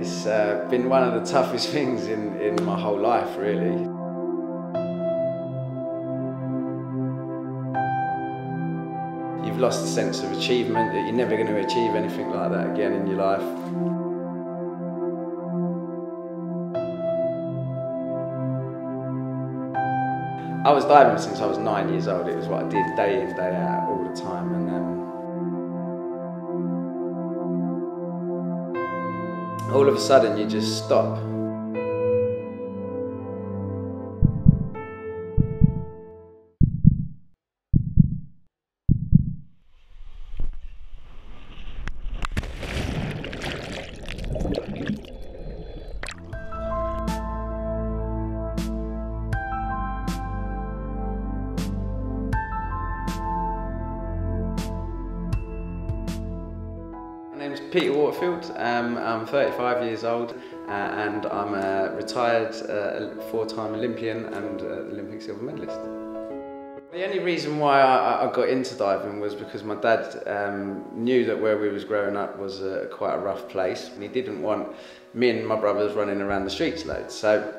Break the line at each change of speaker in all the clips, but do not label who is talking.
It's been one of the toughest things in my whole life, really. You've lost a sense of achievement, that you're never going to achieve anything like that again in your life. I was diving since I was 9 years old. It was what I did day in, day out, all the time. And all of a sudden you just stop. My name's Peter Waterfield. I'm 35 years old and I'm a retired four-time Olympian and Olympic silver medalist. The only reason why I got into diving was because my dad knew that where we was growing up was quite a rough place, and he didn't want me and my brothers running around the streets loads. So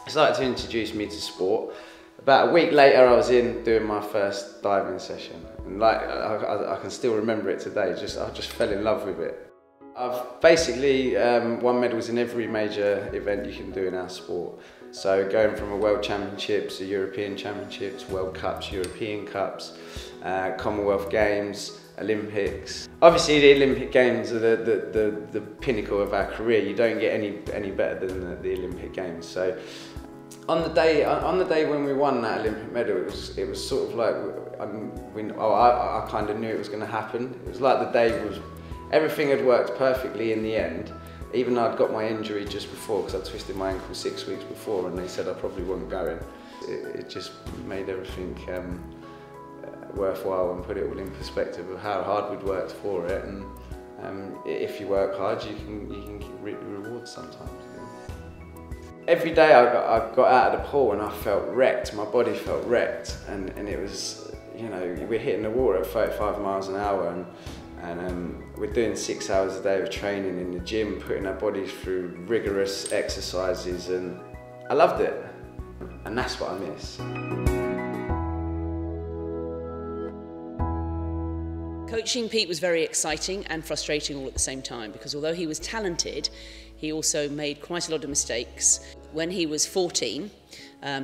he started to introduce me to sport. About a week later I was in doing my first diving session, and I can still remember it today. I just fell in love with it. I've basically won medals in every major event you can do in our sport. So going from a World Championships, a European Championships, World Cups, European Cups, Commonwealth Games, Olympics. Obviously the Olympic Games are the pinnacle of our career. You don't get any better than the Olympic Games. So on the day when we won that Olympic medal, it was sort of like I kind of knew it was going to happen. It was like the day was, everything had worked perfectly in the end. Even though I'd got my injury just before, because I twisted my ankle 6 weeks before, and they said I probably wasn't going. It just made everything worthwhile and put it all in perspective of how hard we'd worked for it. And if you work hard, you can get rewards sometimes. Every day I got out of the pool and I felt wrecked. My body felt wrecked, and it was, you know, we're hitting the water at 35 miles an hour, and we're doing 6 hours a day of training in the gym, putting our bodies through rigorous exercises, and I loved it, and that's what I miss.
Coaching Pete was very exciting and frustrating all at the same time, because although he was talented, he also made quite a lot of mistakes. When he was 14,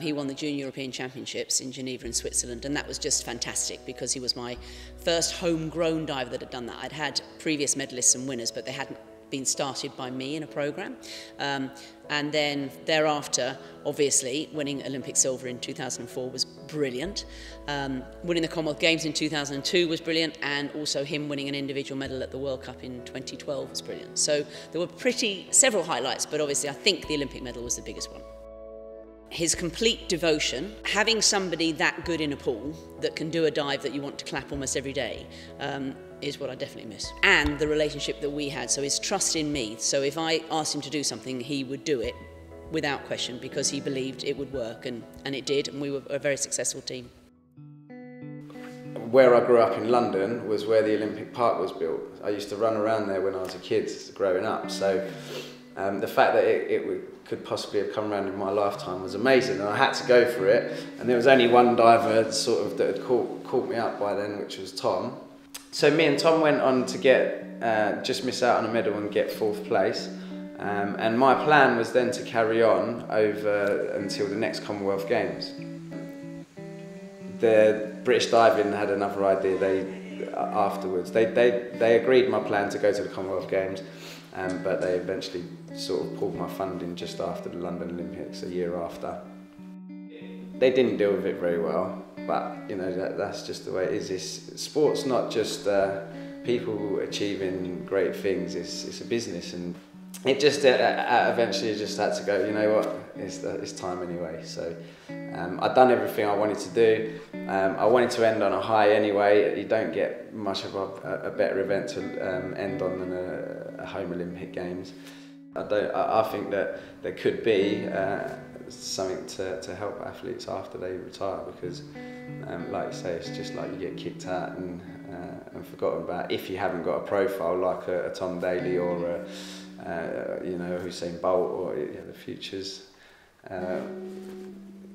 he won the Junior European Championships in Geneva in Switzerland, and that was just fantastic because he was my first homegrown diver that had done that. I'd had previous medalists and winners, but they hadn't been started by me in a programme. And then thereafter, obviously, winning Olympic silver in 2004 was brilliant. Winning the Commonwealth Games in 2002 was brilliant, and also him winning an individual medal at the World Cup in 2012 was brilliant. So there were several highlights, but obviously I think the Olympic medal was the biggest one. His complete devotion, having somebody that good in a pool that can do a dive that you want to clap almost every day, is what I definitely miss. And the relationship that we had, so his trust in me. So if I asked him to do something, he would do it without question because he believed it would work, and it did, and we were a very successful team.
Where I grew up in London was where the Olympic Park was built. I used to run around there when I was a kid growing up, so the fact that it could possibly have come around in my lifetime was amazing, and I had to go for it. And there was only one diver sort of that had caught me up by then, which was Tom. So me and Tom went on to just miss out on a medal and get 4th place. And my plan was then to carry on over until the next Commonwealth Games. The British diving had another idea. Afterwards, they agreed my plan to go to the Commonwealth Games, but they eventually sort of pulled my funding just after the London Olympics, a year after. They didn't deal with it very well, but you know, that's just the way it is. Sport's not just people achieving great things, it's a business, and it just eventually just had to go, you know what, it's time anyway. So I'd done everything I wanted to do. I wanted to end on a high anyway. You don't get much of a better event to end on than a home Olympic Games. I think that there could be something to help athletes after they retire, because like you say, it's just like you get kicked out and forgotten about if you haven't got a profile like a Tom Daley or you know, Usain Bolt, or the future's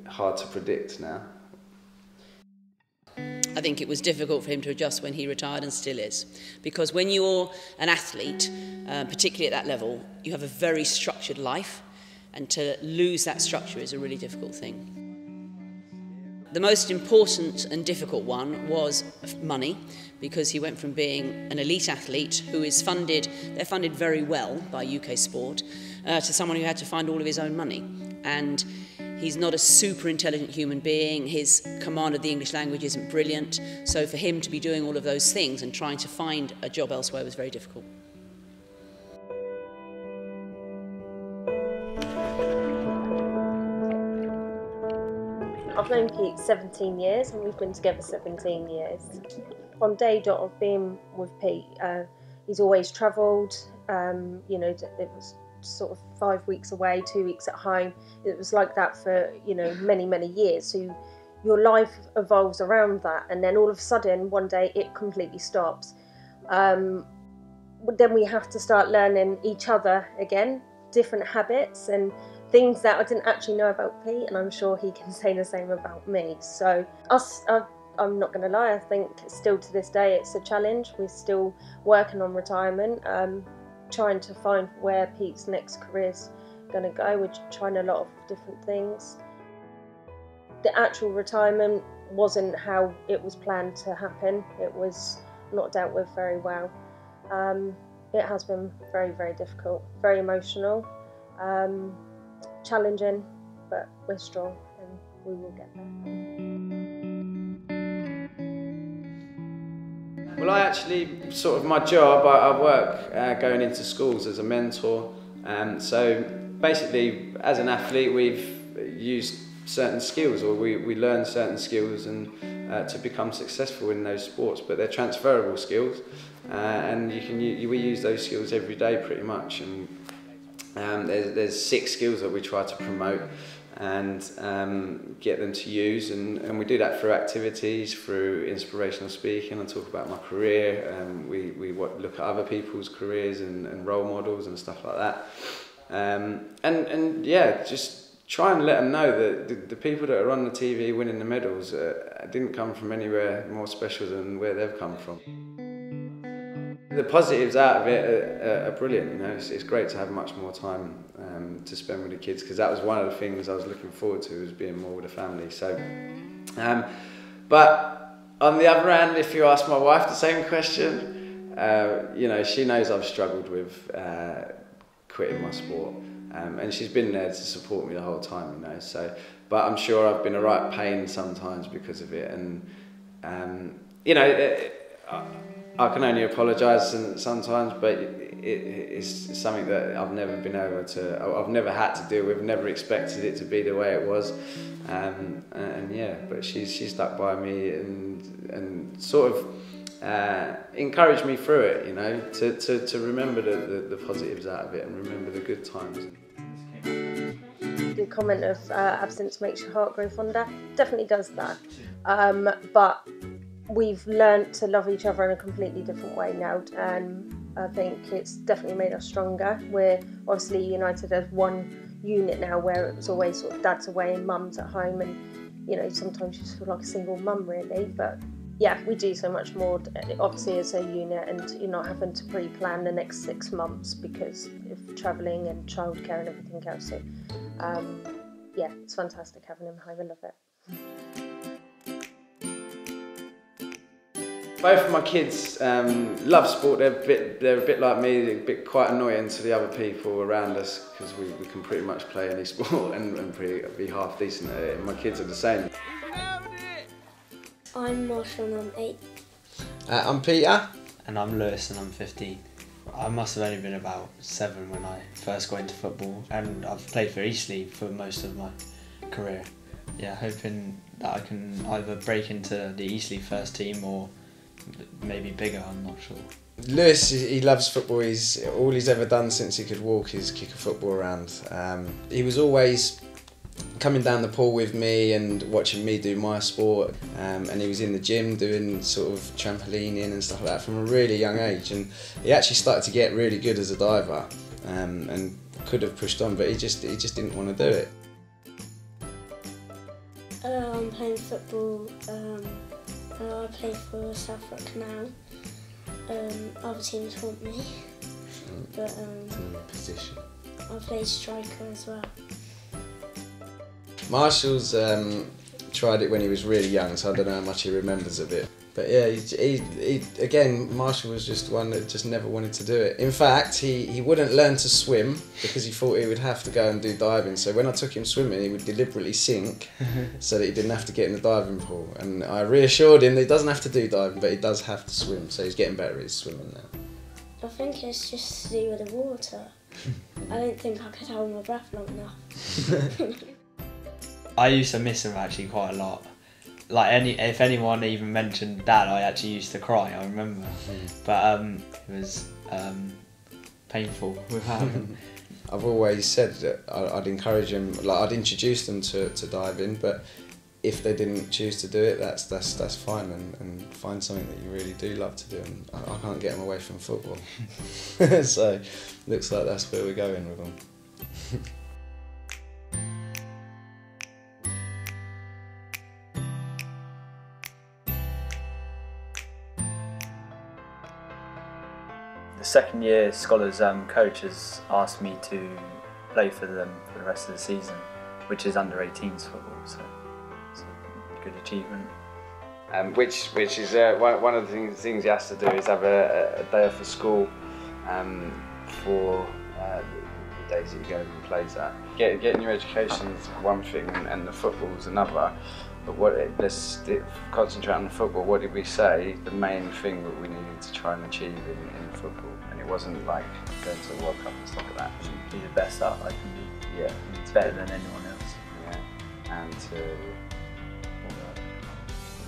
hard to predict now.
I think it was difficult for him to adjust when he retired, and still is. Because when you're an athlete, particularly at that level, you have a very structured life, and to lose that structure is a really difficult thing. The most important and difficult one was money, because he went from being an elite athlete who is funded, they're funded very well by UK sport, to someone who had to find all of his own money. And he's not a super intelligent human being, his command of the English language isn't brilliant, so for him to be doing all of those things and trying to find a job elsewhere was very difficult.
I've known Pete 17 years and we've been together 17 years. From day dot of being with Pete, he's always travelled, you know, it was sort of 5 weeks away, 2 weeks at home. It was like that for, you know, many, many years. So your life evolves around that, and then all of a sudden, one day it completely stops. Then we have to start learning each other again, different habits and things that I didn't actually know about Pete, and I'm sure he can say the same about me. So I'm not going to lie, I think still to this day it's a challenge. We're still working on retirement, trying to find where Pete's next career is going to go. We're trying a lot of different things. The actual retirement wasn't how it was planned to happen. It was not dealt with very well. It has been very, very difficult, very emotional. Challenging, but we're strong and we will get there.
Well, I actually, sort of my job, I work going into schools as a mentor. So basically, as an athlete, we've used certain skills, or we learn certain skills and to become successful in those sports, but they're transferable skills, and we use those skills every day pretty much. And there's 6 skills that we try to promote and get them to use, and we do that through activities, through inspirational speaking. I talk about my career, we look at other people's careers and role models and stuff like that, and yeah, just try and let them know that the people that are on the TV winning the medals didn't come from anywhere more special than where they've come from. The positives out of it are brilliant. You know, it's great to have much more time to spend with the kids, because that was one of the things I was looking forward to, was being more with the family. So, but on the other hand, if you ask my wife the same question, you know, she knows I've struggled with quitting my sport, and she's been there to support me the whole time. You know, so, but I'm sure I've been a right pain sometimes because of it, and you know. I can only apologise sometimes, but it's something that I've never been able to, I've never had to deal with, never expected it to be the way it was, and yeah, but she's stuck by me and sort of encouraged me through it, you know, to remember the positives out of it and remember the good times.
The comment of absence makes your heart grow fonder definitely does that, but we've learned to love each other in a completely different way now, and I think it's definitely made us stronger. We're obviously united as one unit now, where it was always sort of dad's away and mum's at home, and you know, sometimes you just feel like a single mum really, but yeah, we do so much more obviously as a unit, and you're not having to pre-plan the next 6 months because of travelling and childcare and everything else. So yeah, it's fantastic having him home. I love it.
Both of my kids love sport. They're a bit like me, a bit quite annoying to the other people around us, because we can pretty much play any sport and be half decent at it. And my kids are the same.
I'm Marshall and I'm 8.
I'm Peter.
And I'm Lewis and I'm 15. I must have only been about 7 when I first got into football, and I've played for Eastleigh for most of my career. Yeah, hoping that I can either break into the Eastleigh first team or maybe bigger, I'm not sure.
Lewis, he loves football. All he's ever done since he could walk is kick a football around. He was always coming down the pool with me and watching me do my sport, and he was in the gym doing sort of trampolining and stuff like that from a really young age, and he actually started to get really good as a diver. and could have pushed on, but he just didn't want to do it.
I'm playing football. I play for Southwark now. Other teams want me, but
Position.
I play striker as well.
Marshall's tried it when he was really young, so I don't know how much he remembers of it. But yeah, he again, Marshall was just one that just never wanted to do it. In fact, he wouldn't learn to swim because he thought he would have to go and do diving. So when I took him swimming, he would deliberately sink so that he didn't have to get in the diving pool. And I reassured him that he doesn't have to do diving, but he does have to swim. So he's getting better at his swimming now.
I think it's just to do with the water. I don't think I could hold my breath long enough.
I used to miss him actually quite a lot. Like if anyone even mentioned Dad, I actually used to cry, I remember. But it was painful without him.
I've always said that I'd encourage them, like I'd introduce them to diving, but if they didn't choose to do it, that's fine, and find something that you really do love to do. And I can't get them away from football. So looks like that's where we're going with them.
The second year Scholars coach has asked me to play for them for the rest of the season, which is under 18s football, so it's a good achievement.
Which is one of the things he has to do is have a day off of school for the days that you go and plays that. Getting your education is one thing and the football's another. But let's concentrate on the football. What did we say? The main thing that we needed to try and achieve in football, and it wasn't like going to the World Cup and stuff like that.
Be the best that I can be.
Yeah,
it's better than anyone else.
Yeah, and to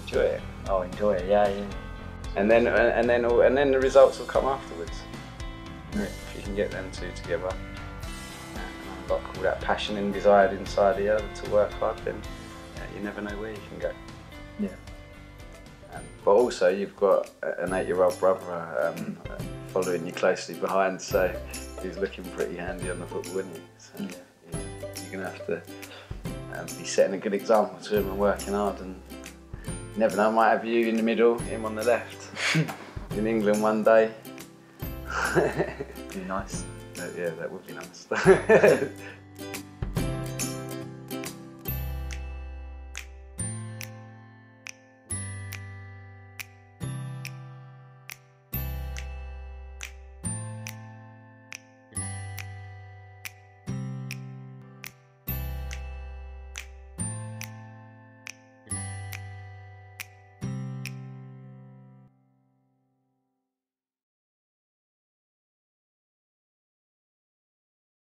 enjoy it.
Oh, enjoy it. Yeah.
And then the results will come afterwards.
Yeah.
If you can get them two together, and unlock all that passion and desire inside the other to work hard, then you never know where you can go.
Yeah.
But also you've got an 8-year-old brother following you closely behind, so he's looking pretty handy on the football, isn't he? So you're going to have to be setting a good example to him and working hard, and you never know, I might have you in the middle, him on the left. In England one day.
Be nice.
Yeah, that would be nice.